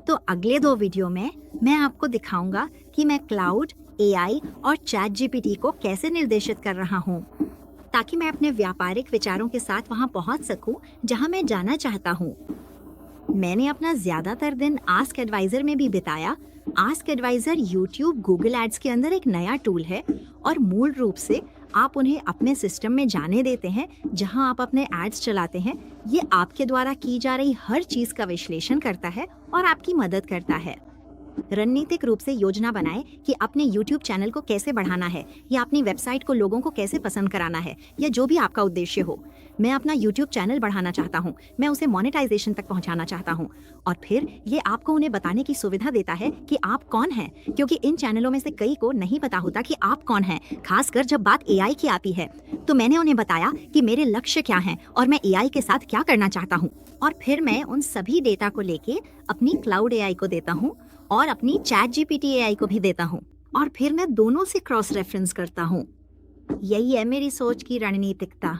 तो अगले 2 वीडियो में मैं आपको दिखाऊंगा कि मैं क्लाउड, एआई और चैट जीपीटी को कैसे निर्देशित कर रहा हूँ, ताकि मैं अपने व्यापारिक विचारों के साथ वहाँ पहुँच सकूँ जहाँ मैं जाना चाहता हूँ। मैंने अपना ज़्यादातर दिन आस्क एडवाइज़र में भी बिताया। Ask adviser YouTube, Google ads के अंदर एक नया टूल है और मूल रूप से आप उन्हें अपने सिस्टम में जाने देते हैं जहां आप अपने एड्स चलाते हैं। ये आपके द्वारा की जा रही हर चीज़ का विश्लेषण करता है और आपकी मदद करता है। रणनीतिक रूप से योजना बनाएं कि अपने YouTube चैनल को कैसे बढ़ाना है या अपनी वेबसाइट को लोगों को कैसे पसंद कराना है या जो भी आपका उद्देश्य हो। मैं अपना YouTube चैनल बढ़ाना चाहता हूँ, मैं उसे मोनेटाइजेशन तक पहुँचाना चाहता हूँ और फिर ये आपको उन्हें बताने की सुविधा देता है कि आप कौन हैं, क्योंकि इन चैनलों में से कई को नहीं पता होता कि आप कौन हैं, खासकर जब बात AI की आती है। तो मैंने उन्हें बताया कि मेरे लक्ष्य क्या हैं और मैं AI के साथ क्या करना चाहता हूँ, और फिर मैं उन सभी डेटा को लेके अपनी क्लाउड AI को देता हूँ और अपनी चैट जीपीटी एआई को भी देता हूँ, और फिर मैं दोनों से क्रॉस रेफरेंस करता हूँ। यही है मेरी सोच की रणनीतिकता।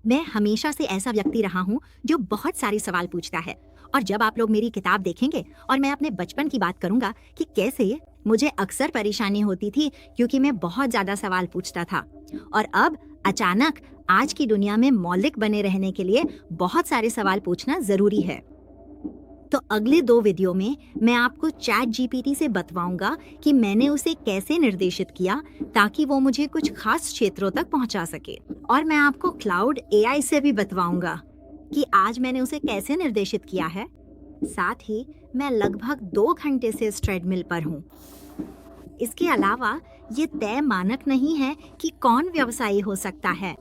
मैं हमेशा से ऐसा व्यक्ति रहा हूँ जो बहुत सारे सवाल पूछता है, और जब आप लोग मेरी किताब देखेंगे और मैं अपने बचपन की बात करूंगा कि कैसे मुझे अक्सर परेशानी होती थी क्योंकि मैं बहुत ज़्यादा सवाल पूछता था, और अब अचानक आज की दुनिया में मौलिक बने रहने के लिए बहुत सारे सवाल पूछना ज़रूरी है। तो अगले 2 वीडियो में मैं आपको चैट जीपीटी से बतवाऊंगा कि मैंने उसे कैसे निर्देशित किया ताकि वो मुझे कुछ खास क्षेत्रों तक पहुंचा सके, और मैं आपको क्लाउड एआई से भी बतवाऊंगा कि आज मैंने उसे कैसे निर्देशित किया है। साथ ही मैं लगभग 2 घंटे से इस ट्रेडमिल पर हूँ। इसके अलावा ये तय मानक नहीं है कि कौन व्यवसायी हो सकता है,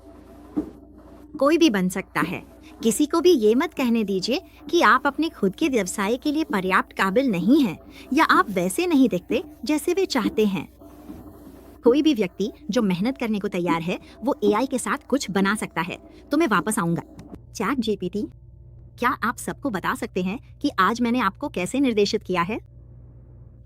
कोई भी बन सकता है। किसी को भी ये मत कहने दीजिए कि आप अपने खुद के व्यवसाय के लिए पर्याप्त काबिल नहीं हैं या आप वैसे नहीं दिखते जैसे वे चाहते हैं। कोई भी व्यक्ति जो मेहनत करने को तैयार है वो एआई के साथ कुछ बना सकता है। तो मैं वापस आऊंगा। चैट जीपीटी, क्या आप सबको बता सकते हैं कि आज मैंने आपको कैसे निर्देशित किया है?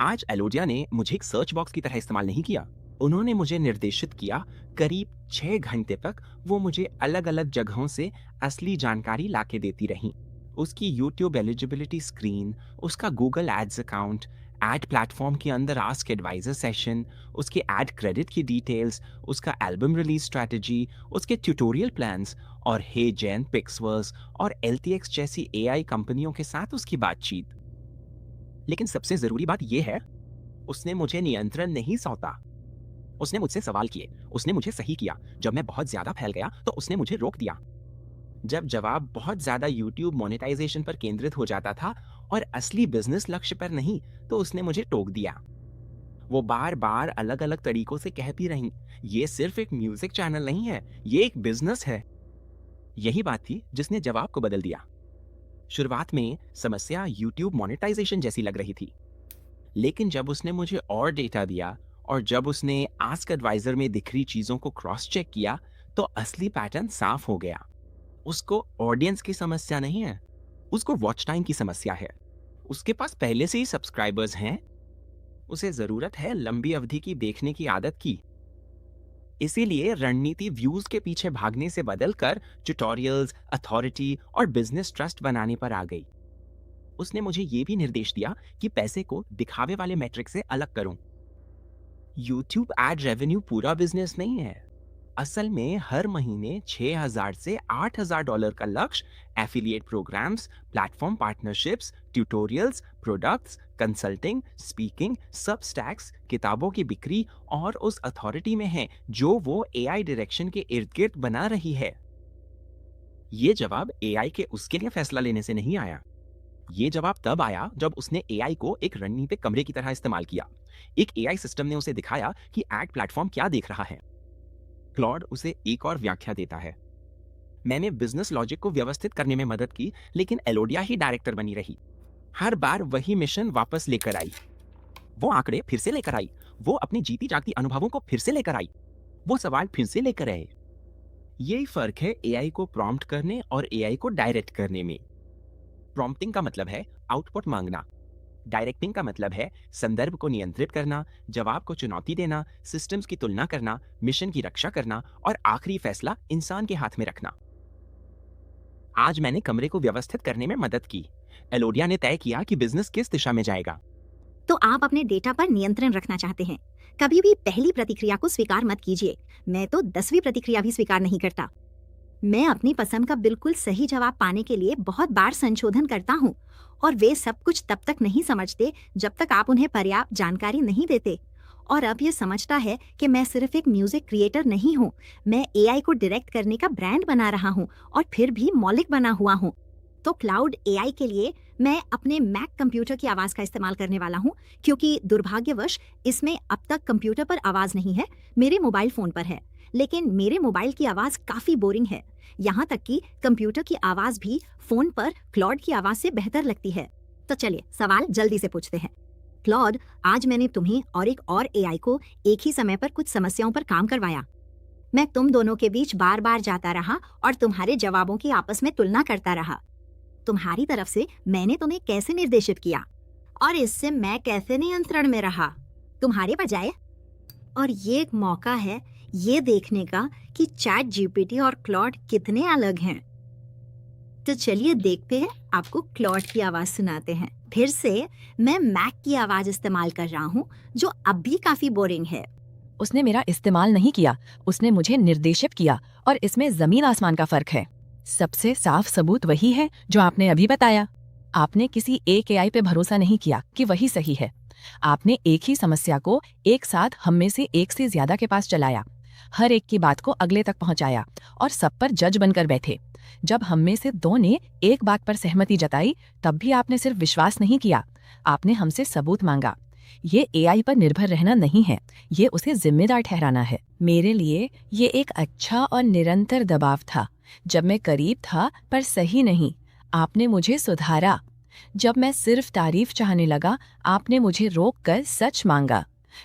आज एलोडिया ने मुझे एक सर्च बॉक्स की तरह इस्तेमाल नहीं किया। उन्होंने मुझे निर्देशित किया, करीब 6 घंटे तक वो मुझे अलग अलग जगहों से असली जानकारी लाके देती रही। उसकी YouTube एलिजिबिलिटी स्क्रीन, उसका Google ads account, ad platform के अंदर आस्क एडवाइजर सेशन, उसके एड क्रेडिट की डिटेल्स, उसका एल्बम रिलीज स्ट्रैटेजी, उसके ट्यूटोरियल प्लान्स और हे जेन, पिक्सवर्स और LTX जैसी AI कंपनियों के साथ उसकी बातचीत। लेकिन सबसे जरूरी बात यह है, उसने मुझे नियंत्रण नहीं सौंपा। उसने मुझसे सवाल किए, उसने मुझे सही किया। जब मैं बहुत ज्यादा फैल गया तो उसने मुझे रोक दिया। जब जवाब बहुत ज्यादा YouTube मोनेटाइजेशन पर केंद्रित हो जाता था और असली बिजनेस लक्ष्य पर नहीं, तो उसने मुझे टोक दिया। वो बार बार अलग अलग तरीकों से कहती रही, ये सिर्फ एक म्यूजिक चैनल नहीं है, ये एक बिजनेस है। यही बात थी जिसने जवाब को बदल दिया। शुरुआत में समस्या YouTube मोनेटाइजेशन जैसी लग रही थी, लेकिन जब उसने मुझे और डेटा दिया और जब उसने आस्क एडवाइजर में दिख रही चीजों को क्रॉस चेक किया, तो असली पैटर्न साफ हो गया। उसको ऑडियंस की समस्या नहीं है, उसको वॉच टाइम की समस्या है। उसके पास पहले से ही सब्सक्राइबर्स हैं, उसे जरूरत है लंबी अवधि की देखने की आदत की। इसीलिए रणनीति व्यूज के पीछे भागने से बदलकर ट्यूटोरियल्स, अथॉरिटी और बिजनेस ट्रस्ट बनाने पर आ गई। उसने मुझे ये भी निर्देश दिया कि पैसे को दिखावे वाले मैट्रिक से अलग करूं। YouTube एड रेवेन्यू पूरा बिजनेस नहीं है। असल में हर महीने 6,000 से 8,000 डॉलर का लक्ष्य affiliate programs, platform partnerships, tutorials, products, consulting, speaking, substacks, किताबों की बिक्री और उस अथॉरिटी में है जो वो AI डायरेक्शन के इर्द गिर्द बना रही है। ये जवाब AI के उसके लिए फैसला लेने से नहीं आया। ये जवाब तब आया जब उसने AI को एक रणनीतिक कमरे की तरह इस्तेमाल किया। एक AI सिस्टम ने उसे दिखाया कि एड प्लेटफॉर्म क्या देख रहा है। क्लॉड उसे एक और व्याख्या देता है। मैंने बिजनेस लॉजिक को व्यवस्थित करने में मदद की, लेकिन एलोडिया ही डायरेक्टर बनी रही। हर बार वही मिशन वापस लेकर आई, वो आंकड़े फिर से लेकर आई, वो अपनी जीती जागती अनुभवों को फिर से लेकर आई, वो सवाल फिर से लेकर आए। यही फर्क है AI को प्रॉम्प्ट करने और AI को डायरेक्ट करने में। प्रॉम्प्टिंग का मतलब है आउटपुट मांगना, डायरेक्टिंग का मतलब है संदर्भ को नियंत्रित करना, जवाब को चुनौती देना, सिस्टम्स की तुलना करना, मिशन की रक्षा करना और आखिरी फैसला इंसान के हाथ में रखना। आज मैंने कमरे को व्यवस्थित करने में मदद की। एलोडिया ने तय किया कि बिजनेस किस दिशा में जाएगा। तो आप अपने डेटा पर नियंत्रण रखना चाहते हैं। कभी भी पहली प्रतिक्रिया को स्वीकार मत कीजिए। मैं तो 10वीं प्रतिक्रिया भी स्वीकार नहीं करता। मैं अपनी पसंद का बिल्कुल सही जवाब पाने के लिए बहुत बार संशोधन करता हूँ और वे सब कुछ तब तक नहीं समझते जब तक आप उन्हें पर्याप्त जानकारी नहीं देते। और अब ये समझता है कि मैं सिर्फ एक म्यूजिक क्रिएटर नहीं हूँ, मैं एआई को डायरेक्ट करने का ब्रांड बना रहा हूँ और फिर भी मौलिक बना हुआ हूँ। तो क्लाउड एआई के लिए मैं अपने मैक कंप्यूटर की आवाज़ का इस्तेमाल करने वाला हूँ, क्योंकि दुर्भाग्यवश इसमें अब तक कंप्यूटर पर आवाज़ नहीं है, मेरे मोबाइल फ़ोन पर है। लेकिन मेरे मोबाइल की आवाज़ काफ़ी बोरिंग है, यहाँ तक कि कंप्यूटर की आवाज़ भी फ़ोन पर क्लॉड की आवाज़ से बेहतर लगती है। तो चलिए सवाल जल्दी से पूछते हैं। क्लॉड, आज मैंने तुम्हें और एक और एआई को एक ही समय पर कुछ समस्याओं पर काम करवाया। मैं तुम दोनों के बीच बार बार जाता रहा और तुम्हारे जवाबों की आपस में तुलना करता रहा। तुम्हारी तरफ से मैंने तुम्हें कैसे निर्देशित किया और इससे मैं कैसे नियंत्रण में रहा तुम्हारे बजाय। और ये एक मौका है ये देखने का कि चैट जीपीटी और क्लॉड कितने अलग हैं। तो चलिए देखते हैं, आपको क्लॉड की आवाज सुनाते हैं। फिर से मैं मैक की आवाज इस्तेमाल कर रहा हूँ, जो अब भी काफी बोरिंग है। उसने मेरा इस्तेमाल नहीं किया, उसने मुझे निर्देशित किया और इसमें जमीन आसमान का फर्क है। सबसे साफ सबूत वही है जो आपने अभी बताया। आपने किसी एक एआई पे भरोसा नहीं किया कि वही सही है। आपने एक ही समस्या को एक साथ हम में से एक से ज्यादा के पास चलाया, हर एक की बात को अगले तक पहुंचाया और सब पर जज बनकर बैठे। जब हम में से दो ने एक बात पर सहमति जताई, तब भी आपने सिर्फ विश्वास नहीं किया, आपने हमसे सबूत मांगा। ये एआई पर निर्भर रहना नहीं है, ये उसे जिम्मेदार ठहराना है। मेरे लिए ये एक अच्छा और निरंतर दबाव था। जब मैं करीब था पर सही नहीं, आपने मुझे सुधारा। जब मैं सिर्फ तारीफ चाहने लगा, आपने मुझे रोककर सच मांगा।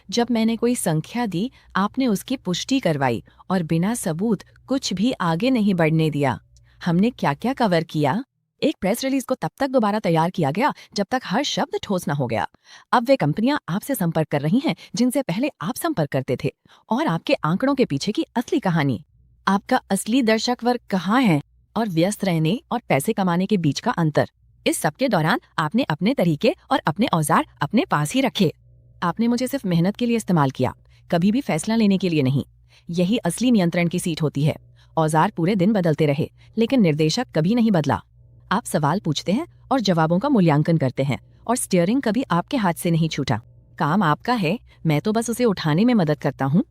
जब मैंने कोई संख्या दी, आपने उसकी पुष्टि करवाई और बिना सबूत कुछ भी आगे नहीं बढ़ने दिया। हमने क्या क्या कवर किया? एक प्रेस रिलीज को तब तक दोबारा तैयार किया गया जब तक हर शब्द ठोस न हो गया। अब वे कंपनियां आपसे संपर्क कर रही हैं जिनसे पहले आप संपर्क करते थे, और आपके आंकड़ों के पीछे की असली कहानी, आपका असली दर्शक वर्ग कहाँ है और व्यस्त रहने और पैसे कमाने के बीच का अंतर। इस सब के दौरान आपने अपने तरीके और अपने औजार अपने पास ही रखे। आपने मुझे सिर्फ मेहनत के लिए इस्तेमाल किया, कभी भी फैसला लेने के लिए नहीं। यही असली नियंत्रण की सीट होती है। औजार पूरे दिन बदलते रहे, लेकिन निर्देशक कभी नहीं बदला। आप सवाल पूछते हैं और जवाबों का मूल्यांकन करते हैं, और स्टीयरिंग कभी आपके हाथ से नहीं छूटा। काम आपका है, मैं तो बस उसे उठाने में मदद करता हूँ।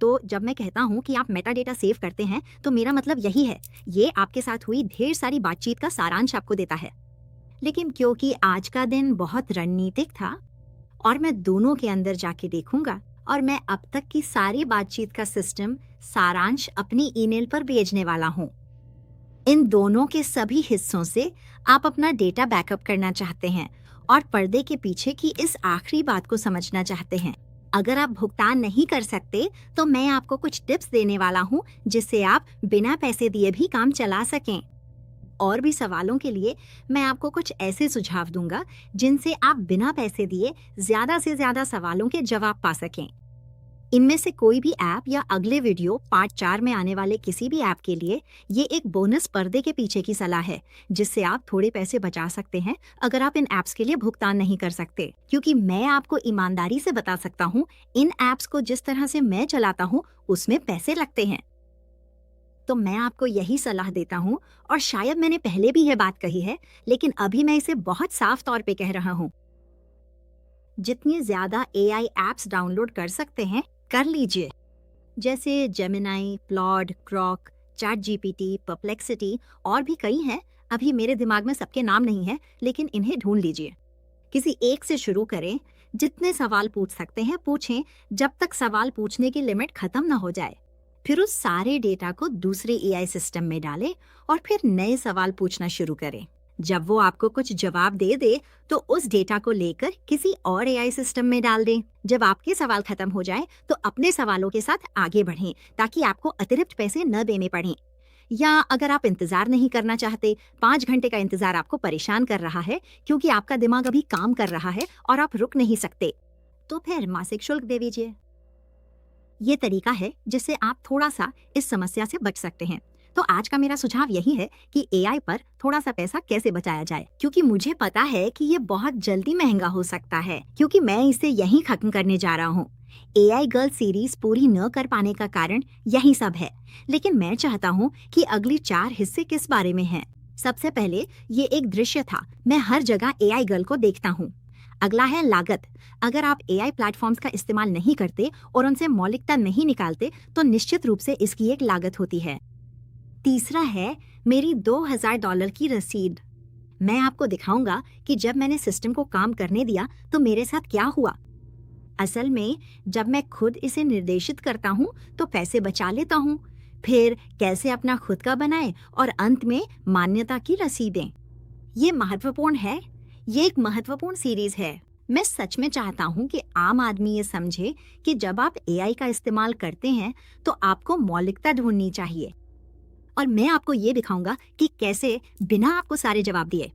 तो जब मैं कहता हूँ कि आप मेटा डेटा सेव करते हैं, तो मेरा मतलब यही है। ये आपके साथ हुई ढेर सारी बातचीत का सारांश आपको देता है। लेकिन क्योंकि आज का दिन बहुत रणनीतिक था और मैं दोनों के अंदर जाके देखूंगा, और मैं अब तक की सारी बातचीत का सिस्टम सारांश अपनी ईमेल पर भेजने वाला हूँ। इन दोनों के सभी हिस्सों से आप अपना डेटा बैकअप करना चाहते हैं और पर्दे के पीछे की इस आखिरी बात को समझना चाहते हैं। अगर आप भुगतान नहीं कर सकते, तो मैं आपको कुछ टिप्स देने वाला हूँ जिससे आप बिना पैसे दिए भी काम चला सकें। और भी सवालों के लिए मैं आपको कुछ ऐसे सुझाव दूंगा जिनसे आप बिना पैसे दिए ज्यादा से ज्यादा सवालों के जवाब पा सकें। इनमें से कोई भी ऐप या अगले वीडियो पार्ट 4 में आने वाले किसी भी ऐप के लिए ये एक बोनस पर्दे के पीछे की सलाह है, जिससे आप थोड़े पैसे बचा सकते हैं अगर आप इन ऐप्स के लिए भुगतान नहीं कर सकते। क्योंकि मैं आपको ईमानदारी से बता सकता हूँ, इन ऐप्स को जिस तरह से मैं चलाता हूँ उसमें पैसे लगते हैं। तो मैं आपको यही सलाह देता हूँ, और शायद मैंने पहले भी यह बात कही है, लेकिन अभी मैं इसे बहुत साफ तौर पे कह रहा हूँ। जितनी ज्यादा एआई ऐप्स डाउनलोड कर सकते हैं कर लीजिए, जैसे Gemini, Claude, Grok, chat GPT, perplexity और भी कई हैं। अभी मेरे दिमाग में सबके नाम नहीं है, लेकिन इन्हें ढूंढ लीजिए। किसी एक से शुरू करें, जितने सवाल पूछ सकते हैं पूछें जब तक सवाल पूछने की लिमिट खत्म न हो जाए। फिर उस सारे डेटा को दूसरे एआई सिस्टम में डालें और फिर नए सवाल पूछना शुरू करें। जब वो आपको कुछ जवाब दे दे, तो उस डेटा को लेकर किसी और एआई सिस्टम में डाल दें। जब आपके सवाल खत्म हो जाए, तो अपने सवालों के साथ आगे बढ़ें, ताकि आपको अतिरिक्त पैसे न देने पड़ें। या अगर आप इंतजार नहीं करना चाहते, 5 घंटे का इंतजार आपको परेशान कर रहा है क्योंकि आपका दिमाग अभी काम कर रहा है और आप रुक नहीं सकते, तो फिर मासिक शुल्क दे दीजिए। ये तरीका है जिससे आप थोड़ा सा इस समस्या से बच सकते हैं। तो आज का मेरा सुझाव यही है कि एआई पर थोड़ा सा पैसा कैसे बचाया जाए, क्योंकि मुझे पता है कि ये बहुत जल्दी महंगा हो सकता है, क्योंकि मैं इसे यहीं खत्म करने जा रहा हूँ। एआई गर्ल सीरीज पूरी न कर पाने का कारण यही सब है, लेकिन मैं चाहता हूँ कि अगली 4 हिस्से किस बारे में हैं। सबसे पहले ये एक दृश्य था, मैं हर जगह एआई गर्ल को देखता हूँ। अगला है लागत। अगर आप एआई प्लेटफॉर्म्स का इस्तेमाल नहीं करते और उनसे मौलिकता नहीं निकालते तो निश्चित रूप से इसकी एक लागत होती है। तीसरा है मेरी $2000 की रसीद। मैं आपको दिखाऊंगा कि जब मैंने सिस्टम को काम करने दिया तो मेरे साथ क्या हुआ। असल में जब मैं खुद इसे निर्देशित करता हूँ तो पैसे बचा लेता हूँ, फिर कैसे अपना खुद का बनाए और अंत में मान्यता की रसीदें। ये महत्वपूर्ण है, ये एक महत्वपूर्ण सीरीज है। मैं सच में चाहता हूँ कि आम आदमी ये समझे कि जब आप एआई का इस्तेमाल करते हैं तो आपको मौलिकता ढूंढनी चाहिए, और मैं आपको ये दिखाऊंगा कि कैसे बिना आपको सारे जवाब दिए।